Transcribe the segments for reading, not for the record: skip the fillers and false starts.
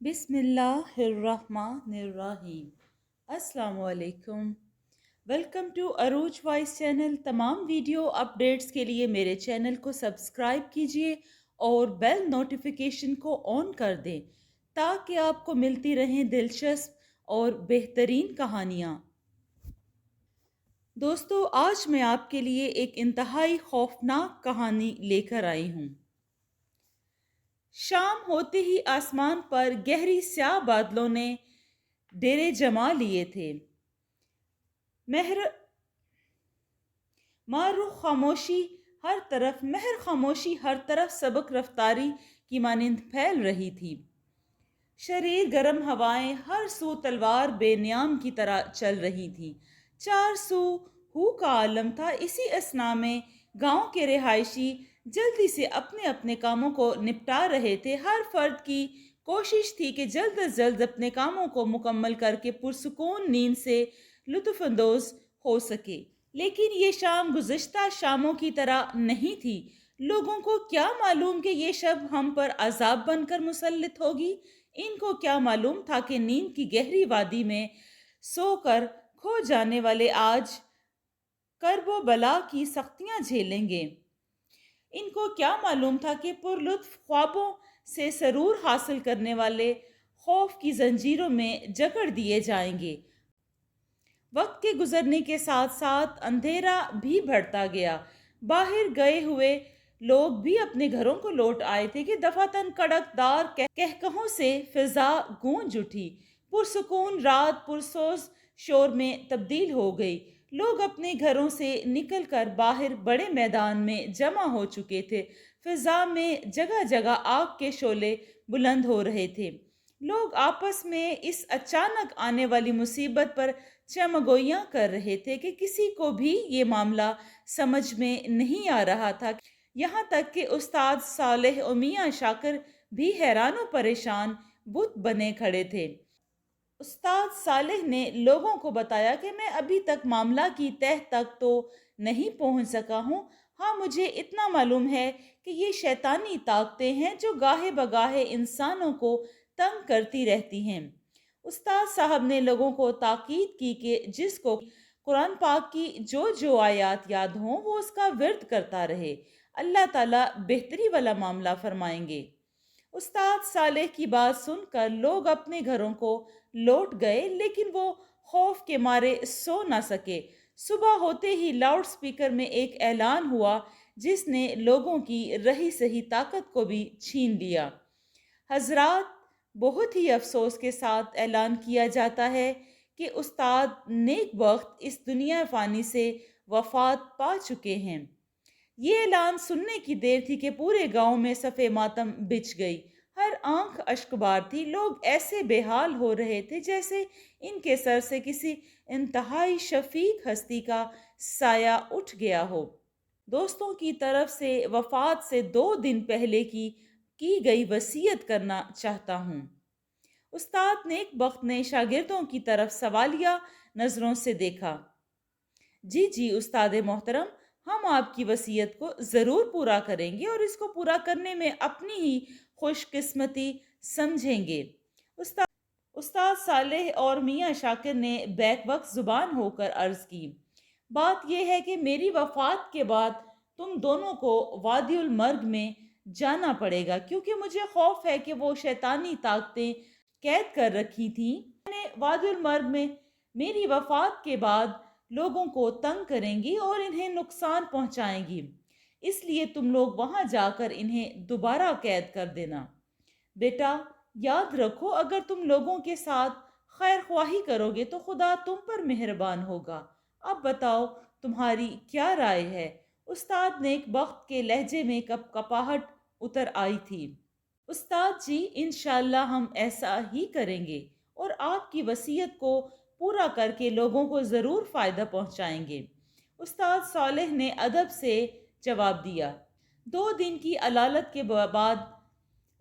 بسم اللہ الرحمن الرحیم۔ السلام علیکم۔ ویلکم ٹو عروج وائس چینل۔ تمام ویڈیو اپڈیٹس کے لیے میرے چینل کو سبسکرائب کیجئے اور بیل نوٹیفیکیشن کو آن کر دیں تاکہ آپ کو ملتی رہیں دلچسپ اور بہترین کہانیاں۔ دوستو، آج میں آپ کے لیے ایک انتہائی خوفناک کہانی لے کر آئی ہوں۔ شام ہوتے ہی آسمان پر گہری سیاہ بادلوں نے ڈیرے جما لیے تھے۔ مہر خاموشی ہر طرف سبک رفتاری کی مانند پھیل رہی تھی۔ شریر گرم ہوائیں ہر سو تلوار بے نیام کی طرح چل رہی تھی۔ چار سو ہو کا عالم تھا۔ اسی اثنا میں گاؤں کے رہائشی جلدی سے اپنے اپنے کاموں کو نپٹا رہے تھے۔ ہر فرد کی کوشش تھی کہ جلد از جلد اپنے کاموں کو مکمل کر کے پرسکون نیند سے لطف اندوز ہو سکے۔ لیکن یہ شام گزشتہ شاموں کی طرح نہیں تھی۔ لوگوں کو کیا معلوم کہ یہ شب ہم پر عذاب بن کر مسلط ہوگی؟ ان کو کیا معلوم تھا کہ نیند کی گہری وادی میں سو کر کھو جانے والے آج کرب و بلا کی سختیاں جھیلیں گے؟ ان کو کیا معلوم تھا کہ پرلطف خوابوں سے سرور حاصل کرنے والے خوف کی زنجیروں میں جکڑ دیے جائیں گے؟ وقت کے گزرنے کے ساتھ ساتھ اندھیرا بھی بڑھتا گیا۔ باہر گئے ہوئے لوگ بھی اپنے گھروں کو لوٹ آئے تھے کہ دفعتاً کڑک دار کہکہوں سے فضا گونج اٹھی۔ پرسکون رات پرسوز شور میں تبدیل ہو گئی۔ لوگ اپنے گھروں سے نکل کر باہر بڑے میدان میں جمع ہو چکے تھے۔ فضا میں جگہ جگہ آگ کے شعلے بلند ہو رہے تھے۔ لوگ آپس میں اس اچانک آنے والی مصیبت پر چمگویاں کر رہے تھے کہ کسی کو بھی یہ معاملہ سمجھ میں نہیں آ رہا تھا۔ یہاں تک کہ استاد صالح و میاں شاکر بھی حیران و پریشان بت بنے کھڑے تھے۔ استاد صالح نے لوگوں کو بتایا کہ میں ابھی تک معاملہ کی تہ تک تو نہیں پہنچ سکا ہوں۔ ہاں، مجھے اتنا معلوم ہے کہ یہ شیطانی طاقتیں ہیں جو گاہے بگاہے انسانوں کو تنگ کرتی رہتی ہیں۔ استاد صاحب نے لوگوں کو تاکید کی کہ جس کو قرآن پاک کی جو آیات یاد ہوں وہ اس کا ورد کرتا رہے، اللہ تعالیٰ بہتری والا معاملہ فرمائیں گے۔ استاد صالح کی بات سن کر لوگ اپنے گھروں کو لوٹ گئے، لیکن وہ خوف کے مارے سو نہ سکے۔ صبح ہوتے ہی لاؤڈ سپیکر میں ایک اعلان ہوا جس نے لوگوں کی رہی سہی طاقت کو بھی چھین لیا۔ حضرات، بہت ہی افسوس کے ساتھ اعلان کیا جاتا ہے کہ استاد نیک بخت اس دنیا فانی سے وفات پا چکے ہیں۔ یہ اعلان سننے کی دیر تھی کہ پورے گاؤں میں صف ماتم بچھ گئی۔ ہر آنکھ اشکبار تھی۔ لوگ ایسے بے حال ہو رہے تھے جیسے ان کے سر سے کسی انتہائی شفیق ہستی کا سایہ اٹھ گیا ہو۔ دوستوں کی طرف سے وفات سے 2 دن پہلے کی گئی وصیت کرنا چاہتا ہوں۔ استاد نیک بخت نے شاگردوں کی طرف سوالیہ نظروں سے دیکھا۔ جی استاد محترم، ہم آپ کی وصیت کو ضرور پورا کریں گے اور اس کو پورا کرنے میں اپنی ہی خوش قسمتی سمجھیں گے۔ استاد صالح اور میاں شاکر نے بیک وقت زبان ہو کر عرض کی، بات یہ ہے کہ میری وفات کے بعد تم دونوں کو وادی المرگ میں جانا پڑے گا، کیونکہ مجھے خوف ہے کہ وہ شیطانی طاقتیں قید کر رکھی تھیں وادی المرگ میں میری وفات کے بعد لوگوں کو تنگ کریں گی اور انہیں نقصان پہنچائیں گی۔ اس لیے تم لوگ وہاں جا کر انہیں دوبارہ قید کر دینا۔ بیٹا، یاد رکھو، اگر تم لوگوں کے ساتھ خیر خواہی کرو گے تو خدا تم پر مہربان ہوگا۔ اب بتاؤ تمہاری کیا رائے ہے؟ استاد نیک بخت کے لہجے میں کپاہٹ اتر آئی تھی۔ استاد جی، انشاءاللہ ہم ایسا ہی کریں گے اور آپ کی وصیت کو پورا کر کے لوگوں کو ضرور فائدہ پہنچائیں گے۔ استاد صالح نے ادب سے جواب دیا۔ 2 دن کی علالت کے بعد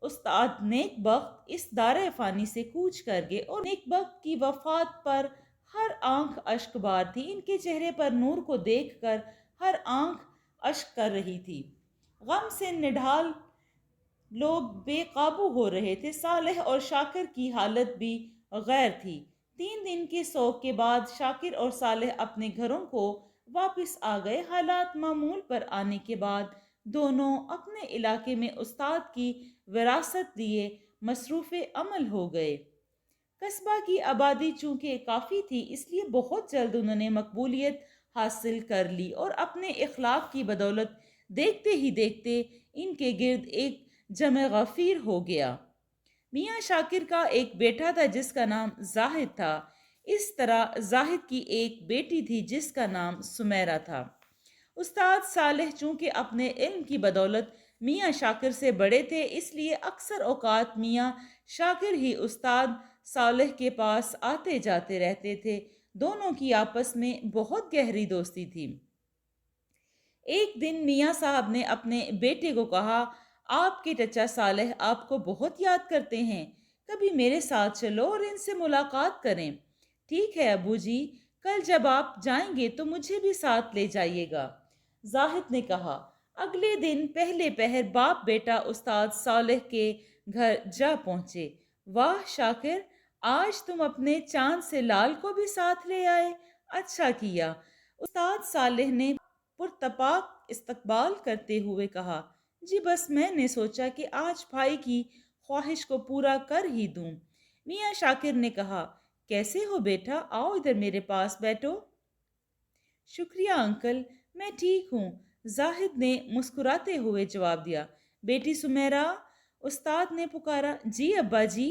استاد نیک بخت اس دار فانی سے کوچ کر گئے اور نیک بخت کی وفات پر ہر آنکھ اشک بار تھی۔ ان کے چہرے پر نور کو دیکھ کر ہر آنکھ اشک کر رہی تھی۔ غم سے نڈھال لوگ بے قابو ہو رہے تھے۔ صالح اور شاکر کی حالت بھی غیر تھی۔ 3 دن کے سوگ کے بعد شاکر اور صالح اپنے گھروں کو واپس آ گئے۔ حالات معمول پر آنے کے بعد دونوں اپنے علاقے میں استاد کی وراثت لیے مصروف عمل ہو گئے۔ قصبہ کی آبادی چونکہ کافی تھی، اس لیے بہت جلد انہوں نے مقبولیت حاصل کر لی اور اپنے اخلاق کی بدولت دیکھتے ہی دیکھتے ان کے گرد ایک جمع غفیر ہو گیا۔ میاں شاکر کا ایک بیٹا تھا جس کا نام زاہد تھا۔ اس طرح زاہد کی ایک بیٹی تھی جس کا نام سمیرہ تھا۔ استاد صالح چونکہ اپنے علم کی بدولت میاں شاکر سے بڑے تھے، اس لیے اکثر اوقات میاں شاکر ہی استاد صالح کے پاس آتے جاتے رہتے تھے۔ دونوں کی آپس میں بہت گہری دوستی تھی۔ ایک دن میاں صاحب نے اپنے بیٹے کو کہا، آپ کے چچا صالح آپ کو بہت یاد کرتے ہیں، کبھی میرے ساتھ چلو اور ان سے ملاقات کریں۔ ٹھیک ہے ابو جی، کل جب آپ جائیں گے تو مجھے بھی ساتھ لے جائیے گا، زاہد نے کہا۔ اگلے دن پہلے پہر باپ بیٹا استاد صالح کے گھر جا پہنچے۔ واہ شاکر، آج تم اپنے چاند سے لال کو بھی ساتھ لے آئے، اچھا کیا، استاد صالح نے پرتپاک استقبال کرتے ہوئے کہا۔ جی بس میں نے سوچا کہ آج بھائی کی خواہش کو پورا کر ہی دوں۔ میاں شاکر نے کہا، کیسے ہو بیٹا، آؤ ادھر میرے پاس بیٹھو۔ شکریہ انکل، میں ٹھیک ہوں، زاہد نے مسکراتے ہوئے جواب دیا۔ بیٹی سمیرہ، استاد نے پکارا۔ جی ابا جی۔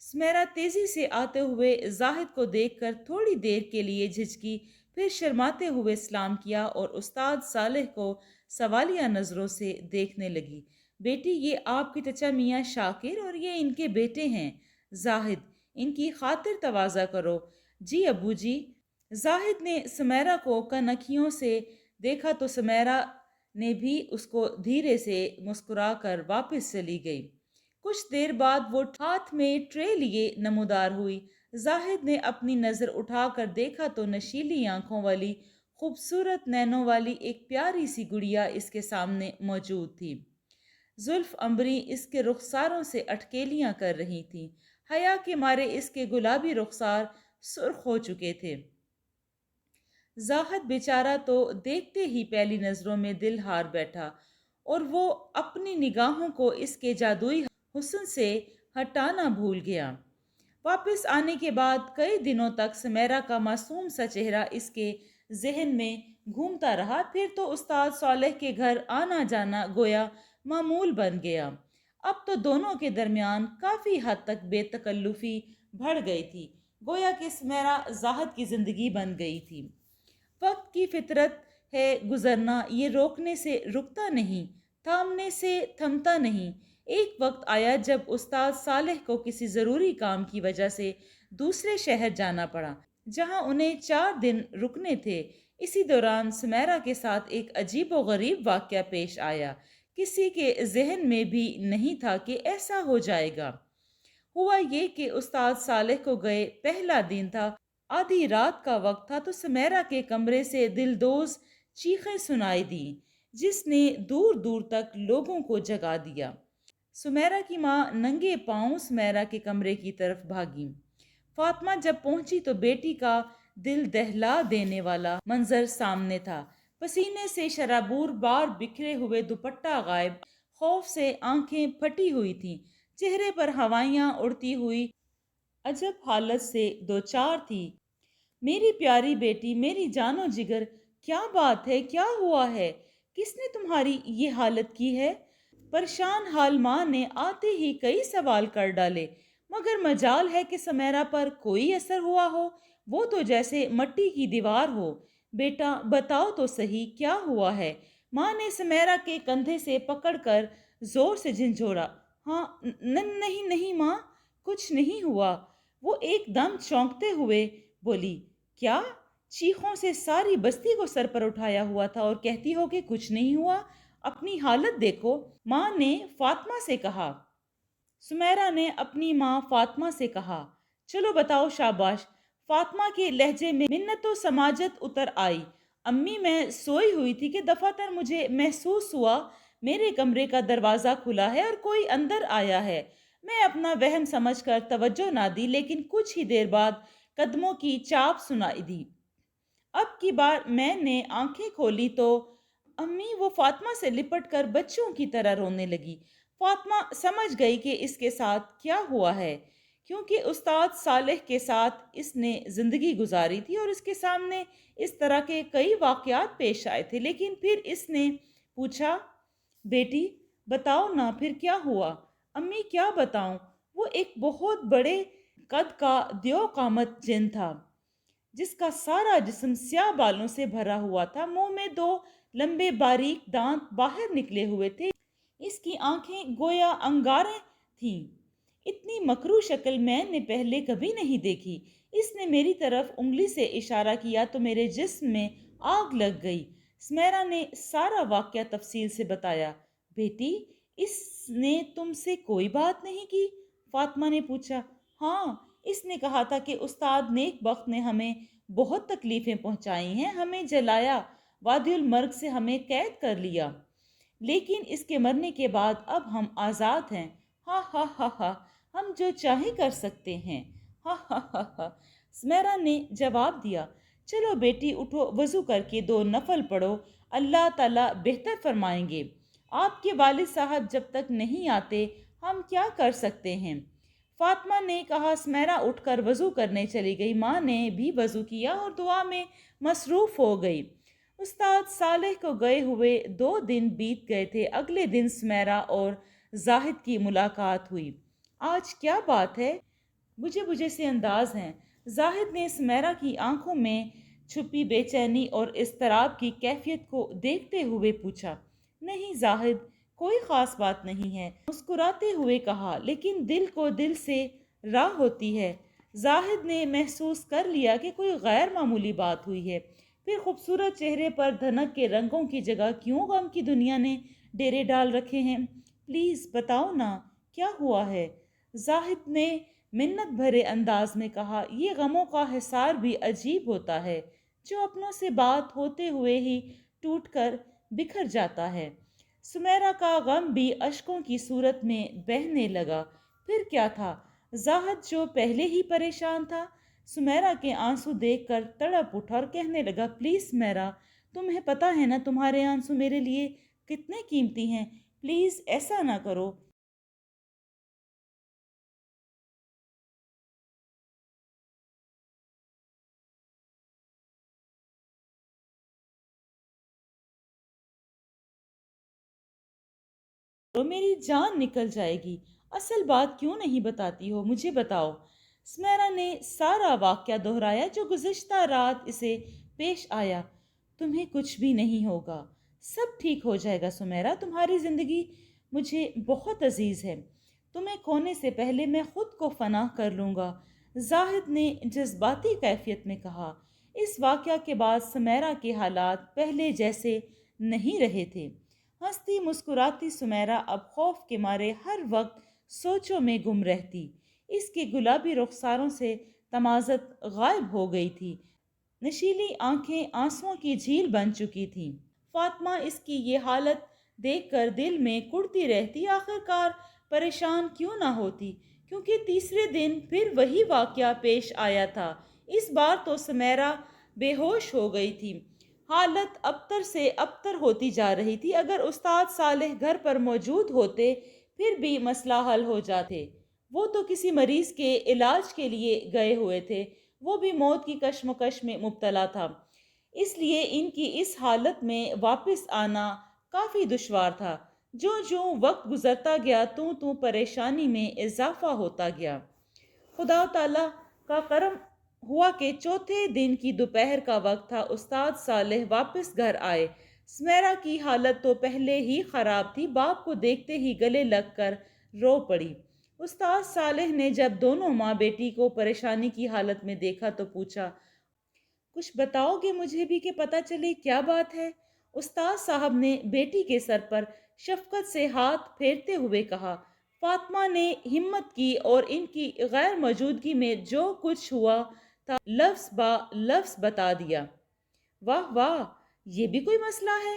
سمیرہ تیزی سے آتے ہوئے زاہد کو دیکھ کر تھوڑی دیر کے لیے جھجکی، پھر شرماتے ہوئے سلام کیا اور استاد صالح کو سوالیہ نظروں سے دیکھنے لگی۔ بیٹی، یہ آپ کے چچا میاں شاکر اور یہ ان کے بیٹے ہیں زاہد، ان کی خاطر تواضع کرو۔ جی ابو جی۔ زاہد نے سمیرہ کو کنکھیوں سے دیکھا تو سمیرہ نے بھی اس کو دھیرے سے مسکرا کر واپس چلی گئی۔ کچھ دیر بعد وہ ہاتھ میں ٹرے لیے نمودار ہوئی۔ زاہد نے اپنی نظر اٹھا کر دیکھا تو نشیلی آنکھوں والی خوبصورت نینوں والی ایک پیاری سی گڑیا اس کے سامنے موجود تھی۔ زلف عنبری اس کے رخساروں سے اٹکیلیاں کر رہی تھیں۔ حیا کے مارے اس کے گلابی رخسار سرخ ہو چکے تھے۔ زاہد بیچارہ تو دیکھتے ہی پہلی نظروں میں دل ہار بیٹھا اور وہ اپنی نگاہوں کو اس کے جادوئی حسن سے ہٹانا بھول گیا۔ واپس آنے کے بعد کئی دنوں تک سمیرہ کا معصوم سا چہرہ اس کے ذہن میں گھومتا رہا۔ پھر تو استاد صالح کے گھر آنا جانا گویا معمول بن گیا۔ اب تو دونوں کے درمیان کافی حد تک بے تکلفی بڑھ گئی تھی، گویا کہ سمیرہ زاہد کی زندگی بن گئی تھی۔ وقت کی فطرت ہے گزرنا، یہ روکنے سے رکتا نہیں، تھامنے سے تھمتا نہیں۔ ایک وقت آیا جب استاد صالح کو کسی ضروری کام کی وجہ سے دوسرے شہر جانا پڑا، جہاں انہیں 4 دن رکنے تھے۔ اسی دوران سمیرہ کے ساتھ ایک عجیب و غریب واقعہ پیش آیا۔ کسی کے ذہن میں بھی نہیں تھا کہ ایسا ہو جائے گا۔ ہوا یہ کہ استاد صالح کو گئے پہلا دن تھا، آدھی رات کا وقت تھا تو سمیرہ کے کمرے سے دلدوز چیخیں سنائی دیں جس نے دور دور تک لوگوں کو جگا دیا۔ سمیرہ کی ماں ننگے پاؤں سمیرہ کے کمرے کی طرف بھاگی۔ فاطمہ جب پہنچی تو بیٹی کا دل دہلا دینے والا منظر سامنے تھا۔ پسینے سے شرابور بار بکھرے ہوئے دوپٹہ غائب، خوف سے آنکھیں پھٹی ہوئی تھیں، چہرے پر ہوائیاں اڑتی ہوئی عجب حالت سے دوچار تھی۔ میری پیاری بیٹی، میری جان و جگر، کیا بات ہے، کیا ہوا ہے، کس نے تمہاری یہ حالت کی ہے؟ پریشان حال ماں نے آتے ہی کئی سوال کر ڈالے، مگر مجال ہے کہ سمیرہ پر کوئی اثر ہوا ہو، وہ تو جیسے مٹی کی دیوار ہو۔ بیٹا بتاؤ تو صحیح کیا ہوا ہے؟ ماں نے سمیرہ کے کندھے سے پکڑ کر زور سے جھنجھوڑا۔ ہاں نہیں نہیں ماں، کچھ نہیں ہوا، وہ ایک دم چونکتے ہوئے بولی۔ کیا؟ چیخوں سے ساری بستی کو سر پر اٹھایا ہوا تھا اور کہتی ہو کہ کچھ نہیں ہوا؟ اپنی حالت دیکھو، ماں نے فاطمہ سے کہا۔ سمیرہ نے اپنی ماں فاطمہ سے کہا۔ چلو بتاؤ، شاباش۔ فاطمہ کے لہجے میں منت و سماجت اتر آئی۔ امی، میں سوئی ہوئی تھی کہ دفعتر مجھے محسوس ہوا میرے کمرے کا دروازہ کھلا ہے اور کوئی اندر آیا ہے۔ میں اپنا وہم سمجھ کر توجہ نہ دی، لیکن کچھ ہی دیر بعد قدموں کی چاپ سنائی دی۔ اب کی بار میں نے آنکھیں کھولی تو امی وہ فاطمہ سے لپٹ کر بچوں کی طرح رونے لگی۔ فاطمہ سمجھ گئی کہ اس کے ساتھ کیا ہوا ہے، کیونکہ استاد صالح کے ساتھ اس نے زندگی گزاری تھی اور اس کے سامنے اس طرح کے کئی واقعات پیش آئے تھے۔ لیکن پھر اس نے پوچھا، بیٹی بتاؤ نا پھر کیا ہوا؟ امی کیا بتاؤں؟ وہ ایک بہت بڑے قد کا دیو قامت جن تھا، جس کا سارا جسم سیاہ بالوں سے بھرا ہوا تھا۔ منہ میں دو لمبے باریک دانت باہر نکلے ہوئے تھے۔ اس کی آنکھیں گویا انگاریں تھیں۔ اتنی مکروہ شکل میں نے پہلے کبھی نہیں دیکھی۔ اس نے میری طرف انگلی سے اشارہ کیا تو میرے جسم میں آگ لگ گئی۔ سمیرا نے سارا واقعہ تفصیل سے بتایا۔ بیٹی اس نے تم سے کوئی بات نہیں کی؟ فاطمہ نے پوچھا۔ ہاں، اس نے کہا تھا کہ استاد نیک بخت نے ہمیں بہت تکلیفیں پہنچائی ہیں، ہمیں جلایا، وادی المرگ سے ہمیں قید کر لیا، لیکن اس کے مرنے کے بعد اب ہم آزاد ہیں۔ ہاں ہاں ہاں ہاں، ہم جو چاہیں کر سکتے ہیں۔ ہاں ہاں ہاں ہاں، سمیرا نے جواب دیا۔ چلو بیٹی اٹھو، وضو کر کے 2 نفل پڑھو، اللہ تعالیٰ بہتر فرمائیں گے۔ آپ کے والد صاحب جب تک نہیں آتے ہم کیا کر سکتے ہیں؟ فاطمہ نے کہا۔ سمیرا اٹھ کر وضو کرنے چلی گئی۔ ماں نے بھی وضو کیا اور دعا میں مصروف ہو گئی۔ استاد صالح کو گئے ہوئے 2 دن بیت گئے تھے۔ اگلے دن سمیرا اور زاہد کی ملاقات ہوئی۔ آج کیا بات ہے؟ بجھے سے انداز ہیں۔ زاہد نے سمیرا کی آنکھوں میں چھپی بے چینی اور اضطراب کی کیفیت کو دیکھتے ہوئے پوچھا۔ نہیں زاہد، کوئی خاص بات نہیں ہے، مسکراتے ہوئے کہا، لیکن دل کو دل سے راہ ہوتی ہے۔ زاہد نے محسوس کر لیا کہ کوئی غیر معمولی بات ہوئی ہے۔ پھر خوبصورت چہرے پر دھنک کے رنگوں کی جگہ کیوں غم کی دنیا نے ڈیرے ڈال رکھے ہیں؟ پلیز بتاؤ نا کیا ہوا ہے؟ زاہد نے منت بھرے انداز میں کہا۔ یہ غموں کا حصار بھی عجیب ہوتا ہے، جو اپنوں سے بات ہوتے ہوئے ہی ٹوٹ کر بکھر جاتا ہے۔ سمیرا کا غم بھی اشکوں کی صورت میں بہنے لگا۔ پھر کیا تھا؟ زاہد جو پہلے ہی پریشان تھا، سمیرا کے آنسو دیکھ کر تڑپ اٹھا اور کہنے لگا، پلیز سمیرا، تمہیں پتہ ہے نا تمہارے آنسو میرے لیے کتنے قیمتی ہیں، پلیز ایسا نہ کرو۔ تو میری جان نکل جائے گی۔ اصل بات کیوں نہیں بتاتی ہو؟ مجھے بتاؤ۔ سمیرا نے سارا واقعہ دہرایا جو گزشتہ رات اسے پیش آیا۔ تمہیں کچھ بھی نہیں ہوگا، سب ٹھیک ہو جائے گا سمیرا، تمہاری زندگی مجھے بہت عزیز ہے، تمہیں کھونے سے پہلے میں خود کو فنا کر لوں گا، زاہد نے جذباتی کیفیت میں کہا۔ اس واقعہ کے بعد سمیرا کے حالات پہلے جیسے نہیں رہے تھے۔ ہنستی مسکراتی سمیرا اب خوف کے مارے ہر وقت سوچوں میں گم رہتی۔ اس کے گلابی رخساروں سے تمازت غائب ہو گئی تھی۔ نشیلی آنکھیں آنسوؤں کی جھیل بن چکی تھیں۔ فاطمہ اس کی یہ حالت دیکھ کر دل میں کڑتی رہتی، آخر کار پریشان کیوں نہ ہوتی، کیونکہ تیسرے دن پھر وہی واقعہ پیش آیا تھا۔ اس بار تو سمیرا بے ہوش ہو گئی تھی۔ حالت ابتر سے ابتر ہوتی جا رہی تھی۔ اگر استاد صالح گھر پر موجود ہوتے پھر بھی مسئلہ حل ہو جاتے۔ وہ تو کسی مریض کے علاج کے لیے گئے ہوئے تھے، وہ بھی موت کی کشمکش میں مبتلا تھا، اس لیے ان کی اس حالت میں واپس آنا کافی دشوار تھا۔ جو جو وقت گزرتا گیا تو پریشانی میں اضافہ ہوتا گیا۔ خدا تعالیٰ کا کرم ہوا کہ چوتھے دن کی دوپہر کا وقت تھا۔ استاد صالح واپس گھر آئے۔ سمیرا کی حالت تو پہلے ہی خراب تھی، باپ کو دیکھتے ہی گلے لگ کر رو پڑی۔ استاد صالح نے جب دونوں ماں بیٹی کو پریشانی کی حالت میں دیکھا تو پوچھا، کچھ بتاؤ گے مجھے بھی کہ پتہ چلے کیا بات ہے؟ استاد صاحب نے بیٹی کے سر پر شفقت سے ہاتھ پھیرتے ہوئے کہا۔ فاطمہ نے ہمت کی اور ان کی غیر موجودگی میں جو کچھ ہوا تھا لفظ با لفظ بتا دیا۔ واہ واہ، یہ بھی کوئی مسئلہ ہے؟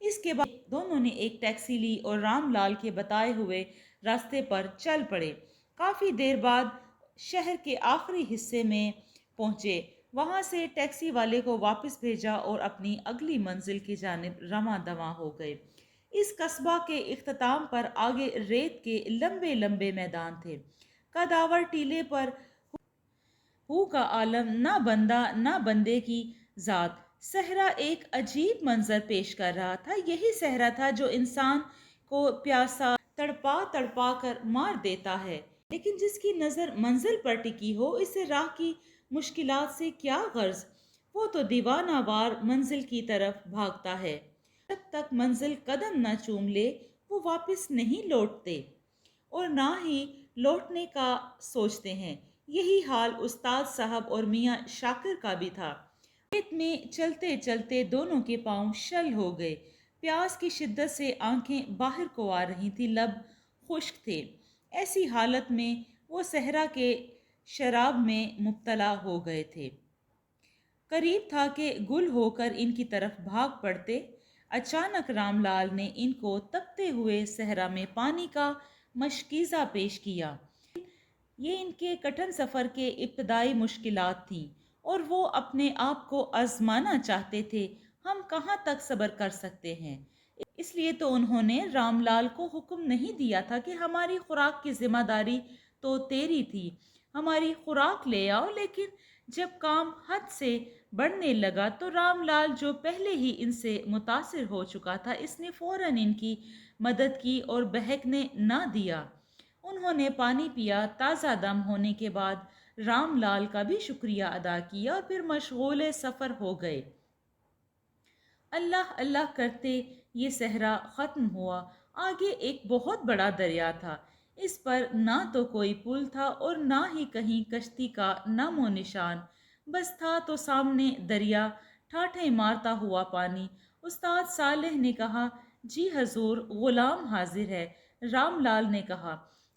اس کے بعد دونوں نے ایک ٹیکسی لی اور رام لال کے بتائے ہوئے راستے پر چل پڑے۔ کافی دیر بعد شہر کے آخری حصے میں پہنچے، وہاں سے ٹیکسی والے کو واپس بھیجا اور اپنی اگلی منزل کی جانب رواں دواں ہو گئے۔ اس قصبہ کے اختتام پر آگے ریت کے لمبے لمبے میدان تھے، قداور ٹیلے پر ہو کا عالم، نہ بندہ نہ بندے کی ذات۔ صحرا ایک عجیب منظر پیش کر رہا تھا۔ یہی صحرا تھا جو انسان کو پیاسا تڑپا تڑپا کر مار دیتا ہے، لیکن جس کی نظر منزل پر ٹکی ہو، اسے راہ کی مشکلات سے کیا غرض؟ وہ تو دیوانہ وار منزل کی طرف بھاگتا ہے، جب تک منزل قدم نہ چوم لے وہ واپس نہیں لوٹتے اور نہ ہی لوٹنے کا سوچتے ہیں۔ یہی حال استاد صاحب اور میاں شاکر کا بھی تھا۔ ریت میں چلتے چلتے دونوں کے پاؤں شل ہو گئے، پیاس کی شدت سے آنکھیں باہر کو آ رہی تھی، لب خشک تھے۔ ایسی حالت میں وہ صحرا کے شراب میں مبتلا ہو گئے تھے۔ قریب تھا کہ گل ہو کر ان کی طرف بھاگ پڑتے۔ اچانک رام لال نے ان کو تپتے ہوئے صحرا میں پانی کا مشکیزہ پیش کیا۔ یہ ان کے کٹھن سفر کے ابتدائی مشکلات تھیں اور وہ اپنے آپ کو آزمانا چاہتے تھے، ہم کہاں تک صبر کر سکتے ہیں۔ اس لیے تو انہوں نے رام لال کو حکم نہیں دیا تھا کہ ہماری خوراک کی ذمہ داری تو تیری تھی، ہماری خوراک لے آؤ۔ لیکن جب کام حد سے بڑھنے لگا تو رام لال، جو پہلے ہی ان سے متاثر ہو چکا تھا، اس نے فوراً ان کی مدد کی اور بہکنے نہ دیا۔ انہوں نے پانی پیا، تازہ دم ہونے کے بعد رام لال کا بھی شکریہ ادا کیا اور پھر مشغول سفر ہو گئے۔ اللہ اللہ کرتے یہ صحرا ختم ہوا۔ آگے ایک بہت بڑا دریا تھا، اس پر نہ تو کوئی پل تھا اور نہ ہی کہیں کشتی کا نام و نشان، بس تھا تو سامنے دریا، ٹھاٹھیں مارتا ہوا پانی۔ استاد صالح نے کہا، جی حضور، غلام حاضر ہے۔ رام لال نے کہا،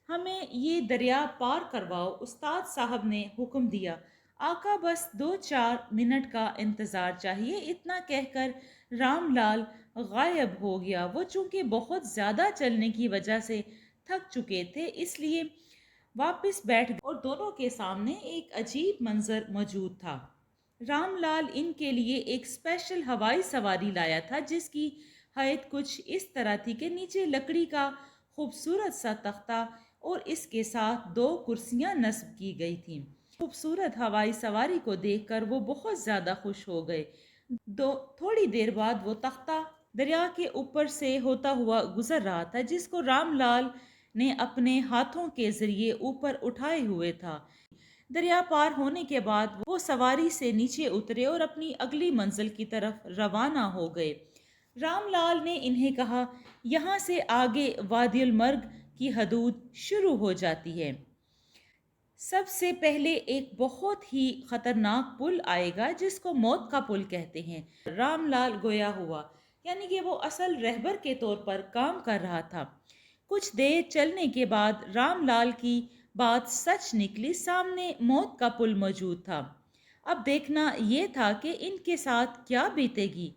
ہمیں یہ دریا پار کرواؤ۔ استاد صاحب نے حکم دیا، آقا بس 2-4 منٹ کا انتظار چاہیے۔ اتنا کہہ کر رام لال غائب ہو گیا۔ وہ چونکہ بہت زیادہ چلنے کی وجہ سے تھک چکے تھے، اس لیے واپس بیٹھ گئے اور دونوں کے سامنے ایک عجیب منظر موجود تھا۔ رام لال ان کے لیے ایک اسپیشل ہوائی سواری لایا تھا، جس کی ہیئت کچھ اس طرح تھی کہ نیچے لکڑی کا خوبصورت سا تختہ اور اس کے ساتھ 2 کرسیاں نصب کی گئی تھیں۔ خوبصورت ہوائی سواری کو دیکھ کر وہ بہت زیادہ خوش ہو گئے۔ تھوڑی دیر بعد وہ تختہ دریا کے اوپر سے ہوتا ہوا گزر رہا تھا، جس کو رام لال نے اپنے ہاتھوں کے ذریعے اوپر اٹھائے ہوئے تھا۔ دریا پار ہونے کے بعد وہ سواری سے نیچے اترے اور اپنی اگلی منزل کی طرف روانہ ہو گئے۔ رام لال نے انہیں کہا، یہاں سے آگے وادی المرگ کی حدود شروع ہو جاتی ہے۔ سب سے پہلے ایک بہت ہی خطرناک پل آئے گا، جس کو موت کا پل کہتے ہیں۔ رام لال گویا ہوا، یعنی کہ وہ اصل رہبر کے طور پر کام کر رہا تھا۔ کچھ دیر چلنے کے بعد رام لال کی بات سچ نکلی، سامنے موت کا پل موجود تھا۔ اب دیکھنا یہ تھا کہ ان کے ساتھ کیا بیتے گی۔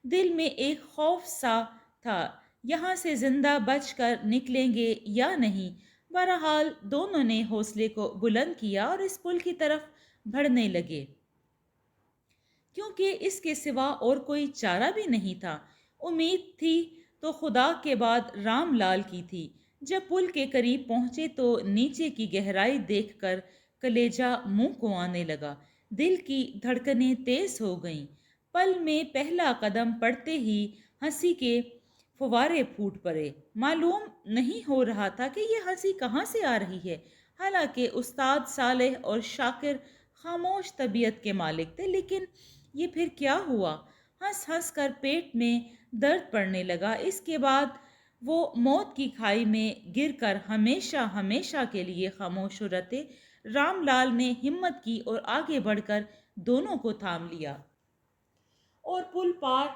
دل میں ایک خوف سا تھا، یہاں سے زندہ بچ کر نکلیں گے یا نہیں۔ بہرحال دونوں نے حوصلے کو بلند کیا اور اس پل کی طرف بڑھنے لگے، کیونکہ اس کے سوا اور کوئی چارہ بھی نہیں تھا۔ امید تھی تو خدا کے بعد رام لال کی تھی۔ جب پل کے قریب پہنچے تو نیچے کی گہرائی دیکھ کر کلیجہ منہ کو آنے لگا، دل کی دھڑکنیں تیز ہو گئیں۔ پل میں پہلا قدم پڑتے ہی ہنسی کے فوارے پھوٹ پڑے۔ معلوم نہیں ہو رہا تھا کہ یہ ہنسی کہاں سے آ رہی ہے، حالانکہ استاد صالح اور شاکر خاموش طبیعت کے مالک تھے۔ لیکن یہ پھر کیا ہوا؟ ہنس ہنس کر پیٹ میں درد پڑنے لگا۔ اس کے بعد وہ موت کی کھائی میں گر کر ہمیشہ ہمیشہ کے لیے خاموش ہو رہتے۔ رام لال نے ہمت کی اور آگے بڑھ کر دونوں کو تھام لیا اور پل پار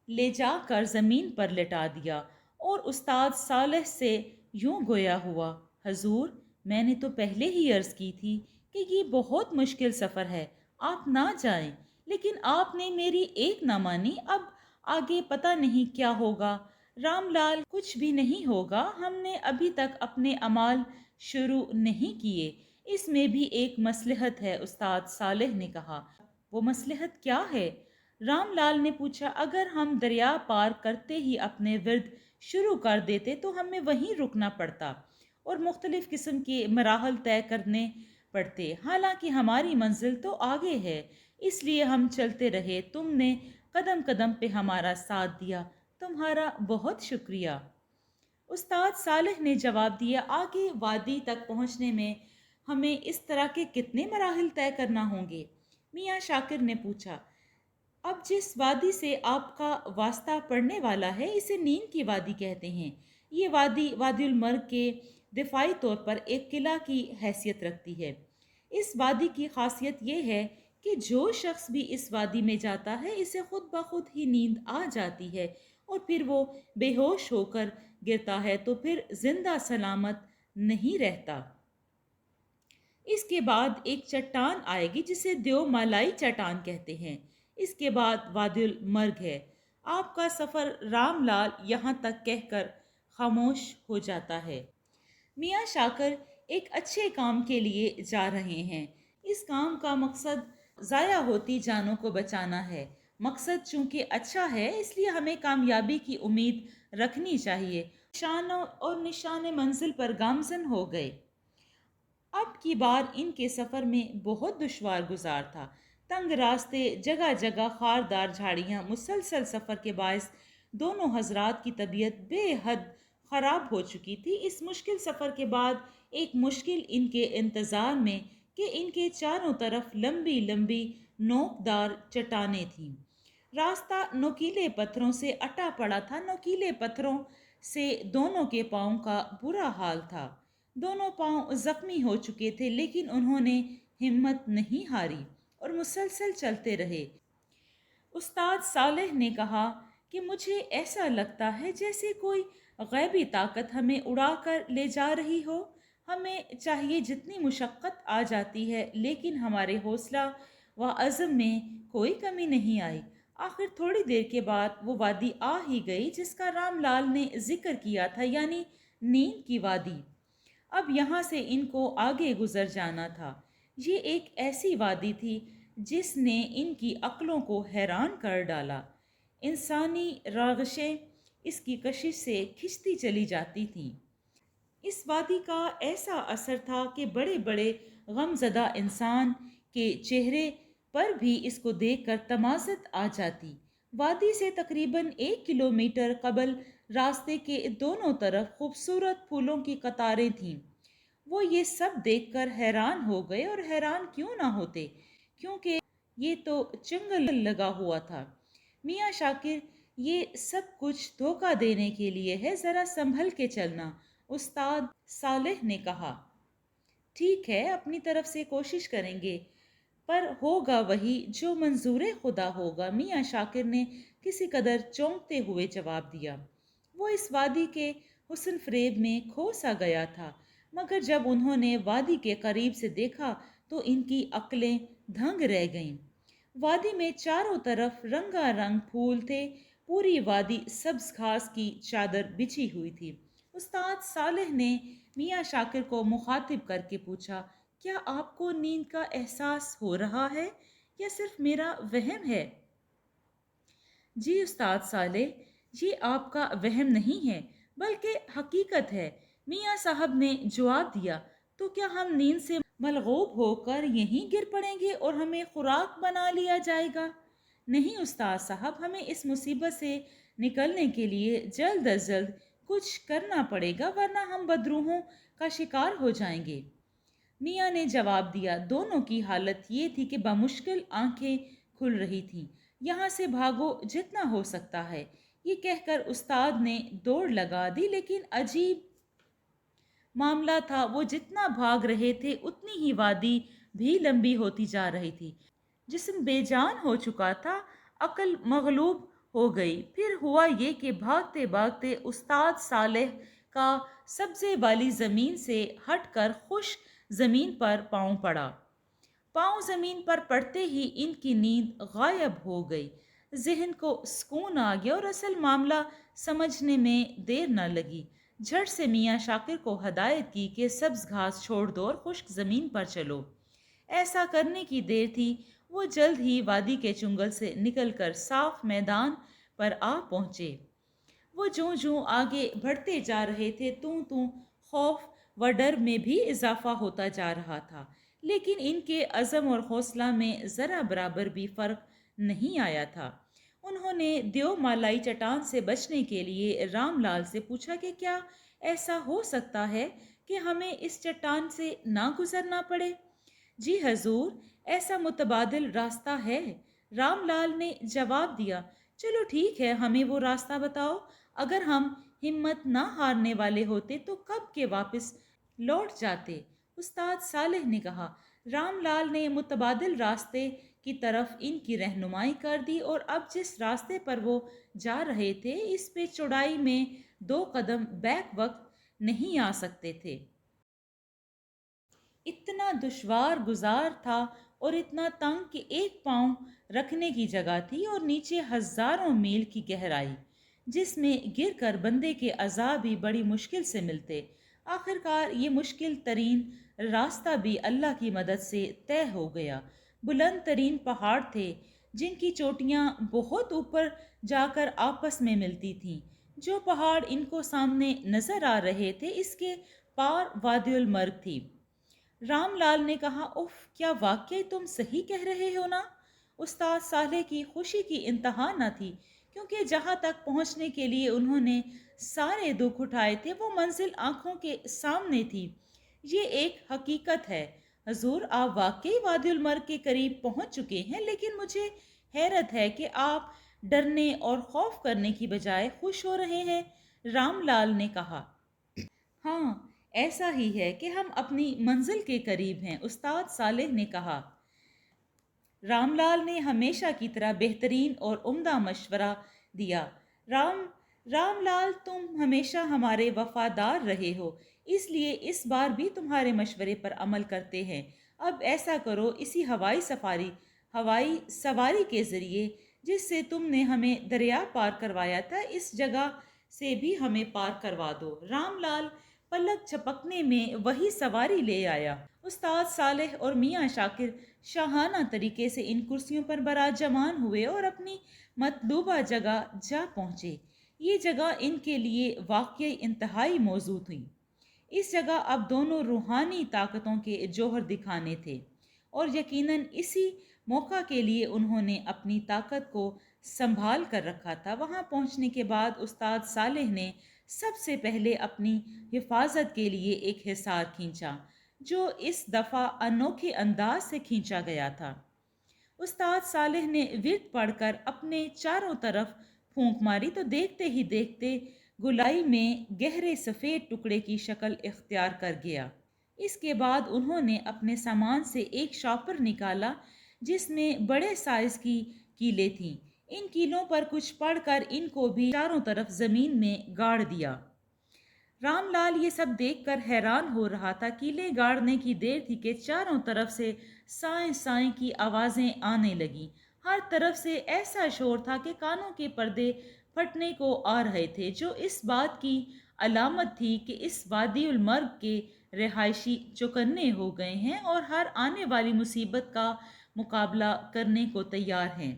لے جا کر زمین پر لٹا دیا، اور استاد صالح سے یوں گویا ہوا، حضور، میں نے تو پہلے ہی عرض کی تھی کہ یہ بہت مشکل سفر ہے، آپ نہ جائیں، لیکن آپ نے میری ایک نہ مانی۔ اب آگے پتہ نہیں کیا ہوگا۔ رام لال، کچھ بھی نہیں ہوگا، ہم نے ابھی تک اپنے اعمال شروع نہیں کیے، اس میں بھی ایک مصلحت ہے، استاد صالح نے کہا۔ وہ مصلحت کیا ہے؟ رام لال نے پوچھا۔ اگر ہم دریا پار کرتے ہی اپنے ورد شروع کر دیتے تو ہمیں وہیں رکنا پڑتا اور مختلف قسم کے مراحل طے کرنے پڑتے، حالانکہ ہماری منزل تو آگے ہے، اس لیے ہم چلتے رہے۔ تم نے قدم قدم پہ ہمارا ساتھ دیا، تمہارا بہت شکریہ۔ استاد صالح نے جواب دیا، آگے وادی تک پہنچنے میں ہمیں اس طرح کے کتنے مراحل طے کرنا ہوں گے؟ میاں شاکر نے پوچھا۔ اب جس وادی سے آپ کا واسطہ پڑنے والا ہے اسے نیند کی وادی کہتے ہیں۔ یہ وادی وادی المرگ کے دفاعی طور پر ایک قلعہ کی حیثیت رکھتی ہے۔ اس وادی کی خاصیت یہ ہے کہ جو شخص بھی اس وادی میں جاتا ہے اسے خود بخود ہی نیند آ جاتی ہے اور پھر وہ بے ہوش ہو کر گرتا ہے تو پھر زندہ سلامت نہیں رہتا۔ اس کے بعد ایک چٹان آئے گی جسے دیو مالائی چٹان کہتے ہیں۔ اس کے بعد وادی المرگ ہے۔ آپ کا سفر، رام لال یہاں تک کہہ کر خاموش ہو جاتا ہے۔ میاں شاکر ایک اچھے کام کے لیے جا رہے ہیں۔ اس کام کا مقصد ضائع ہوتی جانوں کو بچانا ہے۔ مقصد چونکہ اچھا ہے اس لیے ہمیں کامیابی کی امید رکھنی چاہیے۔ نشان منزل پر گامزن ہو گئے۔ اب کی بار ان کے سفر میں بہت دشوار گزار تھا۔ تنگ راستے، جگہ جگہ خاردار جھاڑیاں، مسلسل سفر کے باعث دونوں حضرات کی طبیعت بے حد خراب ہو چکی تھی۔ اس مشکل سفر کے بعد ایک مشکل ان کے انتظار میں کہ ان کے چاروں طرف لمبی لمبی نوکدار چٹانیں تھیں۔ راستہ نوکیلے پتھروں سے اٹا پڑا تھا۔ نوکیلے پتھروں سے دونوں کے پاؤں کا برا حال تھا۔ دونوں پاؤں زخمی ہو چکے تھے لیکن انہوں نے ہمت نہیں ہاری اور مسلسل چلتے رہے۔ استاد صالح نے کہا کہ مجھے ایسا لگتا ہے جیسے کوئی غیبی طاقت ہمیں اڑا کر لے جا رہی ہو۔ ہمیں چاہیے جتنی مشقت آ جاتی ہے لیکن ہمارے حوصلہ و عزم میں کوئی کمی نہیں آئی۔ آخر تھوڑی دیر کے بعد وہ وادی آ ہی گئی جس کا رام لال نے ذکر کیا تھا، یعنی نیند کی وادی۔ اب یہاں سے ان کو آگے گزر جانا تھا۔ یہ ایک ایسی وادی تھی جس نے ان کی عقلوں کو حیران کر ڈالا۔ انسانی رغشیں اس کی کشش سے کھنچتی چلی جاتی تھیں۔ اس وادی کا ایسا اثر تھا کہ بڑے بڑے غم زدہ انسان کے چہرے پر بھی اس کو دیکھ کر تمازت آ جاتی۔ وادی سے تقریباً 1 کلومیٹر قبل راستے کے دونوں طرف خوبصورت پھولوں کی قطاریں تھیں۔ وہ یہ سب دیکھ کر حیران ہو گئے، اور حیران کیوں نہ ہوتے کیونکہ یہ تو چنگل لگا ہوا تھا۔ میاں شاکر، یہ سب کچھ دھوکہ دینے کے لیے ہے، ذرا سنبھل کے چلنا، استاد صالح نے کہا۔ ٹھیک ہے، اپنی طرف سے کوشش کریں گے، پر ہوگا وہی جو منظور خدا ہوگا، میاں شاکر نے کسی قدر چونکتے ہوئے جواب دیا۔ وہ اس وادی کے حسن فریب میں کھو سا گیا تھا، مگر جب انہوں نے وادی کے قریب سے دیکھا تو ان کی عقلیں دھنگ رہ گئیں۔ وادی میں چاروں طرف رنگا رنگ پھول تھے، پوری وادی سبز گھاس کی چادر بچھی ہوئی تھی۔ استاد صالح نے میاں شاکر کو مخاطب کر کے پوچھا، کیا آپ کو نیند کا احساس ہو رہا ہے یا صرف میرا وہم ہے؟ جی استاد صالح، یہ آپ کا وہم نہیں ہے بلکہ حقیقت ہے، میاں صاحب نے جواب دیا۔ تو کیا ہم نیند سے ملغوب ہو کر یہیں گر پڑیں گے اور ہمیں خوراک بنا لیا جائے گا؟ نہیں استاد صاحب، ہمیں اس مصیبت سے نکلنے کے لیے جلد از جلد کچھ کرنا پڑے گا ورنہ ہم بدروحوں کا شکار ہو جائیں گے، میاں نے جواب دیا۔ دونوں کی حالت یہ تھی کہ بمشکل آنکھیں کھل رہی تھیں۔ یہاں سے بھاگو جتنا ہو سکتا ہے، یہ کہہ کر استاد نے دوڑ لگا دی، لیکن عجیب معاملہ تھا، وہ جتنا بھاگ رہے تھے اتنی ہی وادی بھی لمبی ہوتی جا رہی تھی۔ جسم بے جان ہو چکا تھا، عقل مغلوب ہو گئی۔ پھر ہوا یہ کہ بھاگتے بھاگتے استاد صالح کا سبزے والی زمین سے ہٹ کر خشک زمین پر پاؤں پڑا۔ پاؤں زمین پر پڑتے ہی ان کی نیند غائب ہو گئی۔ ذہن کو سکون آ گیا اور اصل معاملہ سمجھنے میں دیر نہ لگی۔ جھٹ سے میاں شاکر کو ہدایت کی کہ سبز گھاس چھوڑ دو اور خشک زمین پر چلو۔ ایسا کرنے کی دیر تھی، وہ جلد ہی وادی کے چنگل سے نکل کر صاف میدان پر آ پہنچے۔ وہ جوں جوں آگے بڑھتے جا رہے تھے توں خوف و ڈر میں بھی اضافہ ہوتا جا رہا تھا، لیکن ان کے عزم اور حوصلہ میں ذرا برابر بھی فرق نہیں آیا تھا۔ انہوں نے دیو مالائی چٹان سے بچنے کے لیے رام لال سے پوچھا کہ کیا ایسا ہو سکتا ہے کہ ہمیں اس چٹان سے نہ گزرنا پڑے؟ جی حضور، ایسا متبادل راستہ ہے، رام لال نے جواب دیا۔ چلو ٹھیک ہے، ہمیں وہ راستہ بتاؤ۔ اگر ہم ہمت نہ ہارنے والے ہوتے تو کب کے واپس لوٹ جاتے۔ استاد صالح نے کہا۔ رام لال نے متبادل راستے کی طرف ان کی رہنمائی کر دی اور اب جس راستے پر وہ جا رہے تھے اس پہ چوڑائی میں 2 قدم بیک وقت نہیں آ سکتے تھے۔ اتنا دشوار گزار تھا اور اتنا تنگ کہ ایک پاؤں رکھنے کی جگہ تھی اور نیچے ہزاروں میل کی گہرائی، جس میں گر کر بندے کے اعضاء بھی بڑی مشکل سے ملتے۔ آخرکار یہ مشکل ترین راستہ بھی اللہ کی مدد سے طے ہو گیا۔ بلند ترین پہاڑ تھے جن کی چوٹیاں بہت اوپر جا کر آپس میں ملتی تھیں۔ جو پہاڑ ان کو سامنے نظر آ رہے تھے اس کے پار وادی المرگ تھی۔ رام لال نے کہا، اف، کیا واقعی تم صحیح کہہ رہے ہو نا؟ استاد صالح کی خوشی کی انتہا نہ تھی، کیونکہ جہاں تک پہنچنے کے لیے انہوں نے سارے دکھ اٹھائے تھے وہ منزل آنکھوں کے سامنے تھی۔ یہ ایک حقیقت ہے حضور، آپ واقعی وادی المرگ کے قریب پہنچ چکے ہیں، لیکن مجھے حیرت ہے کہ آپ ڈرنے اور خوف کرنے کی بجائے خوش ہو رہے ہیں۔ رام لال نے کہا، ہاں، ایسا ہی ہے کہ ہم اپنی منزل کے قریب ہیں، استاد صالح نے کہا۔ رام لال نے ہمیشہ کی طرح بہترین اور عمدہ مشورہ دیا۔ رام لال، تم ہمیشہ ہمارے وفادار رہے ہو، اس لیے اس بار بھی تمہارے مشورے پر عمل کرتے ہیں۔ اب ایسا کرو، اسی ہوائی سواری کے ذریعے جس سے تم نے ہمیں دریا پار کروایا تھا اس جگہ سے بھی ہمیں پار کروا دو۔ رام لال پلک جھپکنے میں وہی سواری لے آیا۔ استاد صالح اور میاں شاکر شاہانہ طریقے سے ان کرسیوں پر براجمان ہوئے اور اپنی مطلوبہ جگہ جا پہنچے۔ یہ جگہ ان کے لیے واقعی انتہائی موزوں تھی۔ اس جگہ اب دونوں روحانی طاقتوں کے جوہر دکھانے تھے، اور یقیناً اسی موقع کے لیے انہوں نے اپنی طاقت کو سنبھال کر رکھا تھا۔ وہاں پہنچنے کے بعد استاد صالح نے سب سے پہلے اپنی حفاظت کے لیے ایک حصار کھینچا، جو اس دفعہ انوکھے انداز سے کھینچا گیا تھا۔ استاد صالح نے ورد پڑھ کر اپنے چاروں طرف پھونک ماری تو دیکھتے ہی دیکھتے گولائی میں گہرے سفید ٹکڑے کی شکل اختیار کر گیا۔ اس کے بعد انہوں نے اپنے سامان سے ایک شاپر نکالا جس میں بڑے سائز کی کیلیں تھیں۔ ان کیلوں پر کچھ پڑھ کر ان کو بھی چاروں طرف زمین میں گاڑ دیا۔ رام لال یہ سب دیکھ کر حیران ہو رہا تھا۔ کیلیں گاڑنے کی دیر تھی کہ چاروں طرف سے سائیں سائیں کی آوازیں آنے لگیں۔ ہر طرف سے ایسا شور تھا کہ کانوں کے پردے پھٹنے کو آ رہے تھے، جو اس بات کی علامت تھی کہ اس وادی المرگ کے رہائشی چوکنے ہو گئے ہیں اور ہر آنے والی مصیبت کا مقابلہ کرنے کو تیار ہیں۔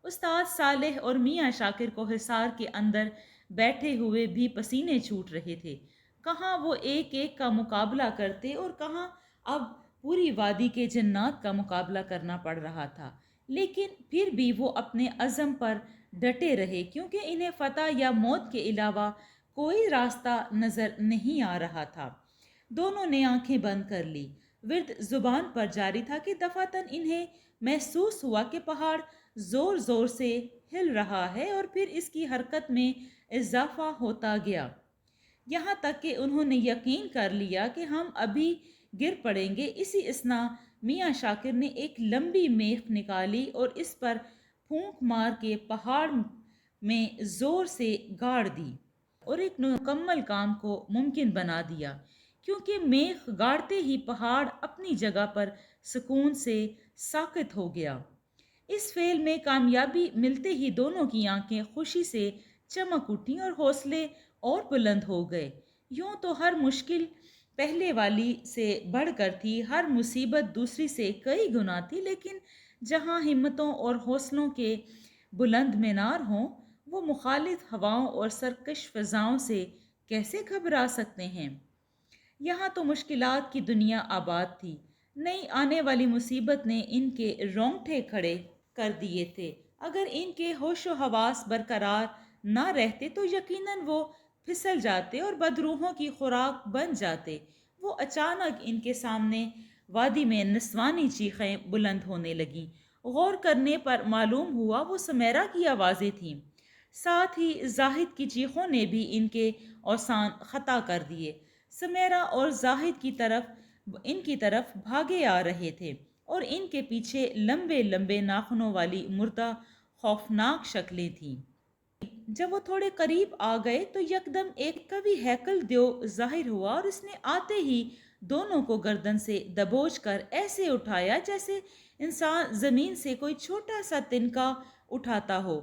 استاد صالح اور میاں شاکر کو حصار کے اندر بیٹھے ہوئے بھی پسینے چھوٹ رہے تھے۔ کہاں وہ ایک ایک کا مقابلہ کرتے اور کہاں اب پوری وادی کے جنات کا مقابلہ کرنا پڑ رہا تھا، لیکن پھر بھی وہ اپنے عزم پر ڈٹے رہے، کیونکہ انہیں فتح یا موت کے علاوہ کوئی راستہ نظر نہیں آ رہا تھا۔ دونوں نے آنکھیں بند کر لی۔ ورد زبان پر جاری تھا کہ دفعتاً انہیں محسوس ہوا کہ پہاڑ زور زور سے ہل رہا ہے اور پھر اس کی حرکت میں اضافہ ہوتا گیا، یہاں تک کہ انہوں نے یقین کر لیا کہ ہم ابھی گر پڑیں گے۔ اسی اثنا میاں شاکر نے ایک لمبی میخ نکالی اور اس پر پھونک مار کے پہاڑ میں زور سے گاڑ دی اور ایک مکمل کام کو ممکن بنا دیا، کیونکہ میخ گاڑتے ہی پہاڑ اپنی جگہ پر سکون سے ساکت ہو گیا۔ اس فعل میں کامیابی ملتے ہی دونوں کی آنکھیں خوشی سے چمک اٹھیں اور حوصلے اور بلند ہو گئے۔ یوں تو ہر مشکل پہلے والی سے بڑھ کر تھی، ہر مصیبت دوسری سے کئی گنا تھی، لیکن جہاں ہمتوں اور حوصلوں کے بلند مینار ہوں، وہ مخالف ہواؤں اور سرکش فضاؤں سے کیسے گھبرا سکتے ہیں؟ یہاں تو مشکلات کی دنیا آباد تھی، نئی آنے والی مصیبت نے ان کے رونگٹے کھڑے کر دیے تھے۔ اگر ان کے ہوش و حواس برقرار نہ رہتے تو یقیناً وہ پھسل جاتے اور بدروحوں کی خوراک بن جاتے۔ وہ اچانک ان کے سامنے وادی میں نسوانی چیخیں بلند ہونے لگیں۔ غور کرنے پر معلوم ہوا وہ سمیرا کی آوازیں تھیں۔ ساتھ ہی زاہد کی چیخوں نے بھی ان کے اوسان خطا کر دیے۔ سمیرا اور زاہد ان کی طرف بھاگے آ رہے تھے اور ان کے پیچھے لمبے لمبے ناخنوں والی مردہ خوفناک شکلیں تھیں۔ جب وہ تھوڑے قریب آ گئے تو یکدم ایک قوی ہیکل دیو ظاہر ہوا اور اس نے آتے ہی دونوں کو گردن سے دبوچ کر ایسے اٹھایا جیسے انسان زمین سے کوئی چھوٹا سا تنکا اٹھاتا ہو۔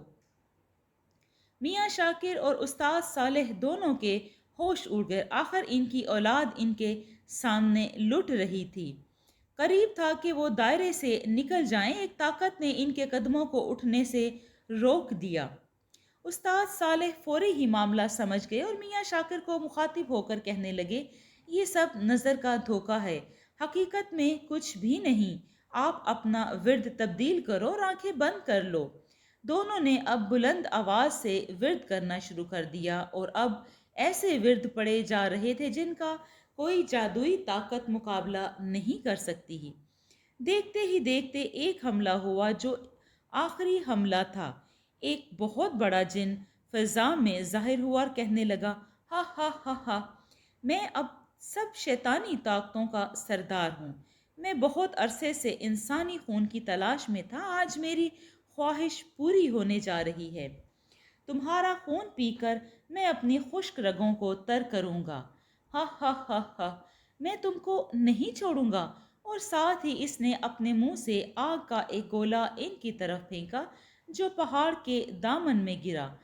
میاں شاکر اور استاد صالح دونوں کے ہوش اڑ گئے۔ آخر ان کی اولاد ان کے سامنے لٹ رہی تھی۔ قریب تھا کہ وہ دائرے سے نکل جائیں، ایک طاقت نے ان کے قدموں کو اٹھنے سے روک دیا۔ استاد صالح فوری ہی معاملہ سمجھ گئے اور میاں شاکر کو مخاطب ہو کر کہنے لگے، یہ سب نظر کا دھوکہ ہے، حقیقت میں کچھ بھی نہیں۔ آپ اپنا ورد تبدیل کرو اور آنکھیں بند کر لو۔ دونوں نے اب بلند آواز سے ورد کرنا شروع کر دیا اور اب ایسے ورد پڑے جا رہے تھے جن کا کوئی جادوئی طاقت مقابلہ نہیں کر سکتی ہی۔ دیکھتے ہی دیکھتے ایک حملہ ہوا جو آخری حملہ تھا۔ ایک بہت بڑا جن فضا میں ظاہر ہوا اور کہنے لگا، ہا ہا ہا ہا، میں اب سب شیطانی طاقتوں کا سردار ہوں۔ میں بہت عرصے سے انسانی خون کی تلاش میں تھا، آج میری خواہش پوری ہونے جا رہی ہے۔ تمہارا خون پی کر میں اپنی خشک رگوں کو تر کروں گا۔ ہا ہا ہا ہا، میں تم کو نہیں چھوڑوں گا۔ اور ساتھ ہی اس نے اپنے منہ سے آگ کا ایک گولا ان کی طرف پھینکا جو پہاڑ کے دامن میں گرا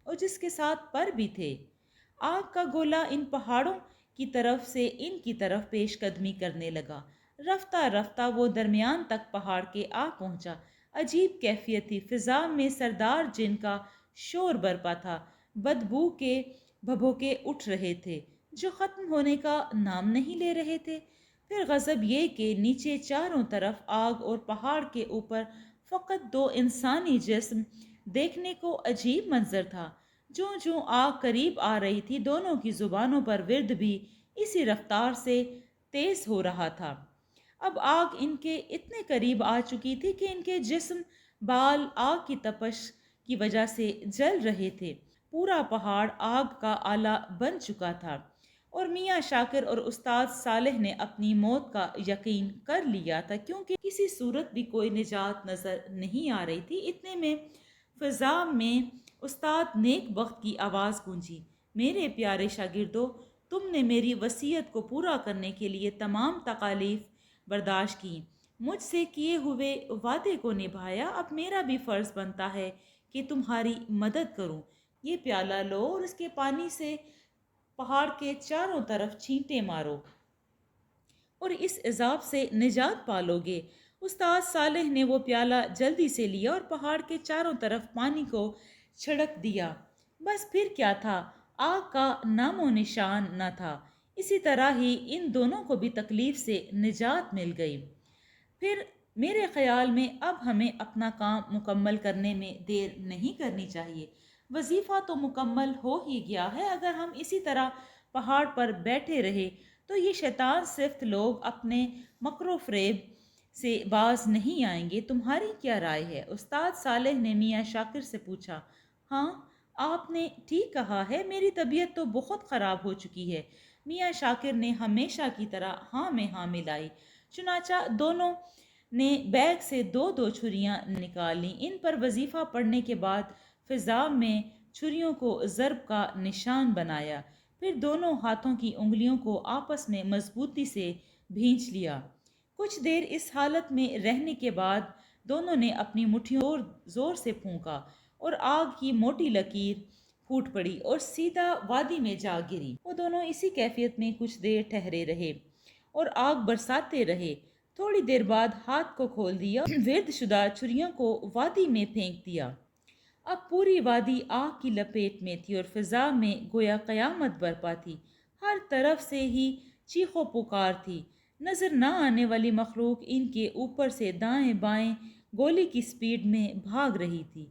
اور جس کے ساتھ پر بھی تھے۔ آگ کا گولا ان پہاڑوں کی طرف سے ان کی طرف پیش قدمی کرنے لگا۔ رفتہ رفتہ وہ درمیان تک پہاڑ کے آ پہنچا۔ عجیب کیفیت تھی، فضا میں سردار جن کا شور برپا تھا، بدبو کے بھبوکے اٹھ رہے تھے جو ختم ہونے کا نام نہیں لے رہے تھے۔ پھر غضب یہ کہ نیچے چاروں طرف آگ اور پہاڑ کے اوپر فقط دو انسانی جسم، دیکھنے کو عجیب منظر تھا۔ جوں جوں آگ قریب آ رہی تھی دونوں کی زبانوں پر ورد بھی اسی رفتار سے تیز ہو رہا تھا۔ اب آگ ان کے اتنے قریب آ چکی تھی کہ ان کے جسم بال آگ کی تپش کی وجہ سے جل رہے تھے۔ پورا پہاڑ آگ کا آلہ بن چکا تھا اور میاں شاکر اور استاد صالح نے اپنی موت کا یقین کر لیا تھا کیونکہ کسی صورت بھی کوئی نجات نظر نہیں آ رہی تھی۔ اتنے میں فضا میں استاد نیک بخت کی آواز گونجی، میرے پیارے شاگردو، تم نے میری وصیت کو پورا کرنے کے لیے تمام تکالیف برداشت کی، مجھ سے کیے ہوئے وعدے کو نبھایا، اب میرا بھی فرض بنتا ہے کہ تمہاری مدد کروں۔ یہ پیالہ لو اور اس کے پانی سے پہاڑ کے چاروں طرف چھینٹے مارو اور اس عذاب سے نجات پالو گے۔ استاد صالح نے وہ پیالہ جلدی سے لیا اور پہاڑ کے چاروں طرف پانی کو چھڑک دیا۔ بس پھر کیا تھا، آگ کا نام و نشان نہ تھا۔ اسی طرح ہی ان دونوں کو بھی تکلیف سے نجات مل گئی۔ پھر میرے خیال میں اب ہمیں اپنا کام مکمل کرنے میں دیر نہیں کرنی چاہیے۔ وظیفہ تو مکمل ہو ہی گیا ہے، اگر ہم اسی طرح پہاڑ پر بیٹھے رہے تو یہ شیطان صفت لوگ اپنے مکر و فریب سے باز نہیں آئیں گے۔ تمہاری کیا رائے ہے؟ استاد صالح نے میاں شاکر سے پوچھا۔ ہاں، آپ نے ٹھیک کہا ہے، میری طبیعت تو بہت خراب ہو چکی ہے۔ میاں شاکر نے ہمیشہ کی طرح ہاں میں ہاں ملائی۔ چنانچہ دونوں نے بیگ سے دو دو چھریاں نکال لیں۔ ان پر وظیفہ پڑھنے کے بعد فضا میں چھریوں کو ضرب کا نشان بنایا، پھر دونوں ہاتھوں کی انگلیوں کو آپس میں مضبوطی سے بھینچ لیا۔ کچھ دیر اس حالت میں رہنے کے بعد دونوں نے اپنی مٹھیوں زور زور سے پھونکا اور آگ کی موٹی لکیر پھوٹ پڑی اور سیدھا وادی میں جا گری۔ وہ دونوں اسی کیفیت میں کچھ دیر ٹھہرے رہے اور آگ برساتے رہے۔ تھوڑی دیر بعد ہاتھ کو کھول دیا، ورد شدہ چھریوں کو وادی میں پھینک دیا۔ اب پوری وادی آگ کی لپیٹ میں تھی اور فضا میں گویا قیامت برپا تھی۔ ہر طرف سے ہی چیخ و پکار تھی۔ نظر نہ آنے والی مخلوق ان کے اوپر سے دائیں بائیں گولی کی سپیڈ میں بھاگ رہی تھی۔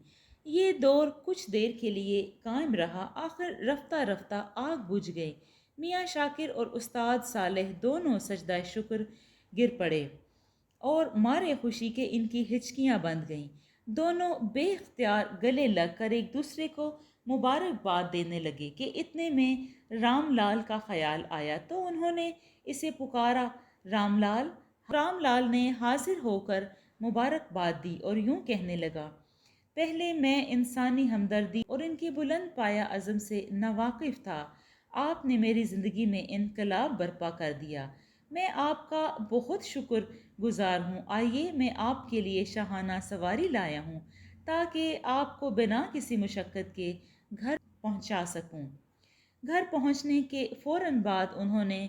یہ دور کچھ دیر کے لیے قائم رہا، آخر رفتہ رفتہ آگ بجھ گئی۔ میاں شاکر اور استاد صالح دونوں سجدہ شکر گر پڑے اور مارے خوشی کے ان کی ہچکیاں بند گئیں۔ دونوں بے اختیار گلے لگ کر ایک دوسرے کو مبارکباد دینے لگے کہ اتنے میں رام لال کا خیال آیا تو انہوں نے اسے پکارا، رام لال۔ رام لال نے حاضر ہو کر مبارکباد دی اور یوں کہنے لگا، پہلے میں انسانی ہمدردی اور ان کی بلند پایہ عزم سے ناواقف تھا۔ آپ نے میری زندگی میں انقلاب برپا کر دیا۔ میں آپ کا بہت شکر گزار ہوں۔ آئیے میں آپ کے لیے شاہانہ سواری لایا ہوں تاکہ آپ کو بنا کسی مشقت کے گھر پہنچا سکوں۔ گھر پہنچنے کے فوراً بعد انہوں نے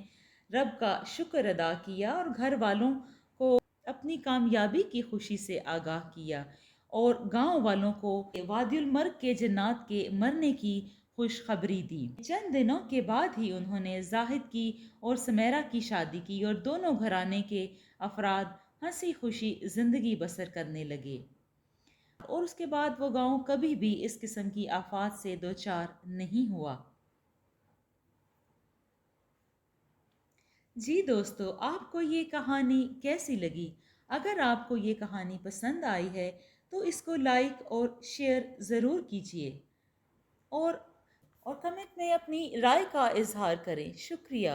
رب کا شکر ادا کیا اور گھر والوں کو اپنی کامیابی کی خوشی سے آگاہ کیا اور گاؤں والوں کو وادی المرگ کے جنات کے مرنے کی خوشخبری دی۔ چند دنوں کے بعد ہی انہوں نے زاہد کی اور سمیرہ کی شادی کی اور دونوں گھرانے کے افراد ہنسی خوشی زندگی بسر کرنے لگے اور اس کے بعد وہ گاؤں کبھی بھی اس قسم کی آفات سے دوچار نہیں ہوا۔ جی دوستو، آپ کو یہ کہانی کیسی لگی؟ اگر آپ کو یہ کہانی پسند آئی ہے تو اس کو لائک اور شیئر ضرور کیجیے اور کمنٹ میں اپنی رائے کا اظہار کریں۔ شکریہ۔